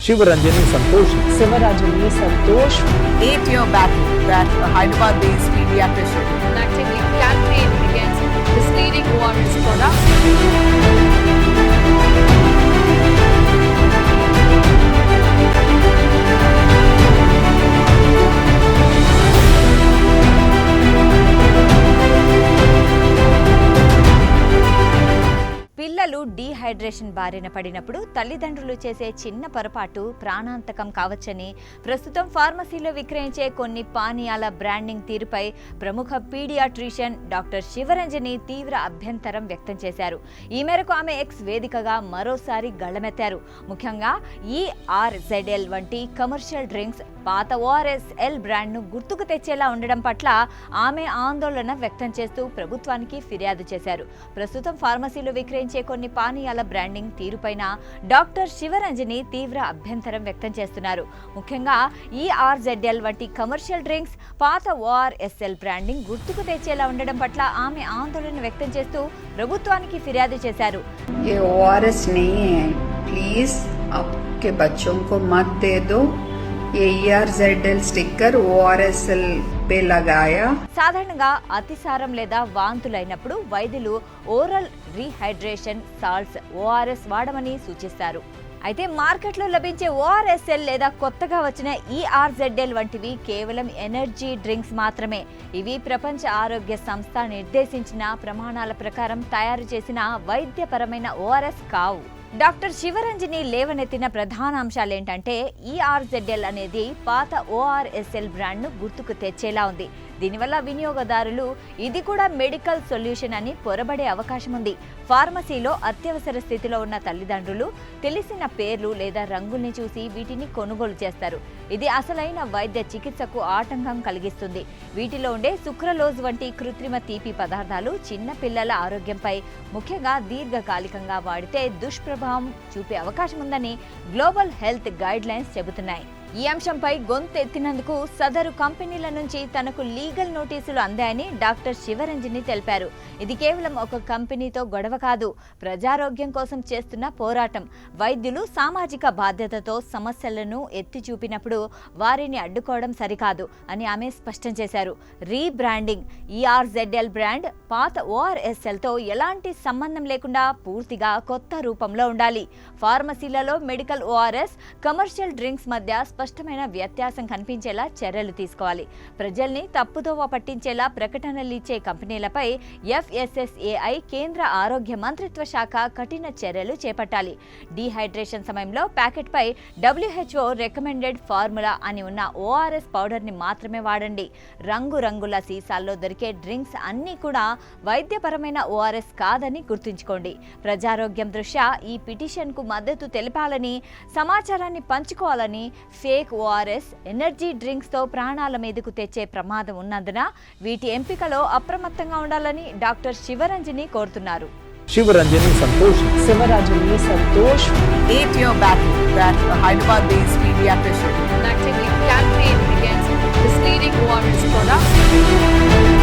Shivaranjani Santosh. Sivarajani Santosh. 8-year battle that a Hyderabad-based pediatrician actively campaign against misleading ORS products. పిల్లలు dehydration బారిన పడినప్పుడు తల్లిదండ్రులు చేసే చిన్న పొరపాటు ప్రాణాంతకం కావచ్చని ప్రస్తుతం ఫార్మసీలో విక్రయించే కొన్ని పానీయాల బ్రాండింగ్ తీరుపై ప్రముఖ పీడియాట్రిషియన్ డాక్టర్ శివరంజని తీవ్ర అభ్యంతరం వ్యక్తం చేశారు. ఈ మేరకు ఆమె ఎక్స్ వేదికగా మరోసారి గళమెత్తారు. ముఖ్యంగా ERZL వంటి కమర్షియల్ డ్రింక్స్ పాత ORSL బ్రాండ్ను గుర్తుకు తెచ్చేలా ఉండడం పట్ల ఆమె ఆందోళన వ్యక్తం చేస్తూ ప్రభుత్వానికి ఫిర్యాదు చేశారు. ప్రస్తుతం ఫార్మసీలో విక్రయించే కొన్ని పానీయాల బ్రాండింగ్ తీరుపైన డాక్టర్ శివరంజని తీవ్ర అభ్యంతరం వ్యక్తం చేస్తున్నారు. ముఖ్యంగా ERZL వంటి కమర్షియల్ డ్రింక్స్ పాత ORSL బ్రాండింగ్ గుర్తుకు తెచ్చేలా ఉండడం పట్ల ఆమె ఆందోళన వ్యక్తం చేస్తూ ప్రభుత్వానికి ఫిర్యాదు చేశారు. ये ORS नहीं है, प्लीज आपके बच्चों को मत दे दो. ये ERZL స్టిక్కర్ ORSL पे लगाया. సాధారణంగా అతిసారం లేదా వాంతులైనప్పుడు వైద్యులు ఓరల్ రీహైడ్రేషన్ సాల్ట్స్ ORS వాడమని సూచిస్తారు. అయితే మార్కెట్లో లభించే ORSL లేదా కొత్తగా వచ్చిన ERZL వంటివి కేవలం ఎనర్జీ డ్రింక్స్ మాత్రమే. ఇవి ప్రపంచ ఆరోగ్య సంస్థ నిర్దేశించిన ప్రమాణాల ప్రకారం తయారు చేసిన వైద్యపరమైన ORS కావు. డాక్టర్ శివరంజని లేవనెత్తిన ప్రధాన అంశాలేంటంటే ERZL అనేది పాత ORSL బ్రాండ్ను గుర్తుకు తెచ్చేలా ఉంది. దీనివల్ల వినియోగదారులు ఇది కూడా మెడికల్ సొల్యూషన్ అని పొరబడే అవకాశం ఉంది. ఫార్మసీలో అత్యవసర స్థితిలో ఉన్న తల్లిదండ్రులు తెలిసిన పేర్లు లేదా రంగుల్ని చూసి వీటిని కొనుగోలు చేస్తారు. ఇది అసలైన వైద్య చికిత్సకు ఆటంకం కలిగిస్తుంది. వీటిలో ఉండే సుక్రలోజ్ వంటి కృత్రిమ తీపి పదార్థాలు చిన్న పిల్లల ఆరోగ్యంపై ముఖ్యంగా దీర్ఘకాలికంగా వాడితే దుష్ప్రభావం చూపే అవకాశం ఉందని గ్లోబల్ హెల్త్ గైడ్ లైన్స్ చెబుతున్నాయి. ఈ అంశంపై గొంతెత్తినందుకు సదరు కంపెనీల నుంచి తనకు లీగల్ నోటీసులు అందాయని డాక్టర్ శివరంజని తెలిపారు. ఇది కేవలం ఒక కంపెనీతో గొడవ కాదు, ప్రజారోగ్యం కోసం చేస్తున్న పోరాటం. వైద్యులు సామాజిక బాధ్యతతో సమస్యలను ఎత్తి చూపినప్పుడు వారిని అడ్డుకోవడం సరికాదు అని ఆమె స్పష్టం చేశారు. రీబ్రాండింగ్ ERZL బ్రాండ్ పాత ORSLతో ఎలాంటి సంబంధం లేకుండా పూర్తిగా కొత్త రూపంలో ఉండాలి. ఫార్మసీలలో మెడికల్ ORS, కమర్షియల్ డ్రింక్స్ మధ్య స్పష్టమైన వ్యత్యాసం కనిపించేలా చర్యలు తీసుకోవాలి. ప్రజల్ని తప్పుదోవ పట్టించేలా ప్రకటనలు ఇచ్చే కంపెనీలపై FSSAI కేంద్ర ఆరోగ్య మంత్రిత్వ శాఖ కఠిన చర్యలు చేపట్టాలి. డీహైడ్రేషన్ సమయంలో ప్యాకెట్పై WHO రికమెండెడ్ ఫార్ములా అని ఉన్న ORS పౌడర్ని మాత్రమే వాడండి. రంగురంగుల సీసాల్లో దొరికే డ్రింక్స్ అన్నీ కూడా వైద్యపరమైన ORS కాదని గుర్తుంచుకోండి. ప్రజారోగ్యం దృష్ట్యా ఈ పిటిషన్కు మద్దతు తెలపాలని, సమాచారాన్ని పంచుకోవాలని, ఫేక్ ORS ఎనర్జీ డ్రింక్స్తో ప్రాణాల మీదకు తెచ్చే ప్రమాదం ఉన్నందున వీటి ఎంపికలో అప్రమత్తంగా ఉండాలని డాక్టర్ శివరంజని కోరుతున్నారు. Shivaranjani Santosh. Sivarajani Santosh. 8-year battle that a Hyderabad-based pediatrician Actively campaign against misleading ORS products.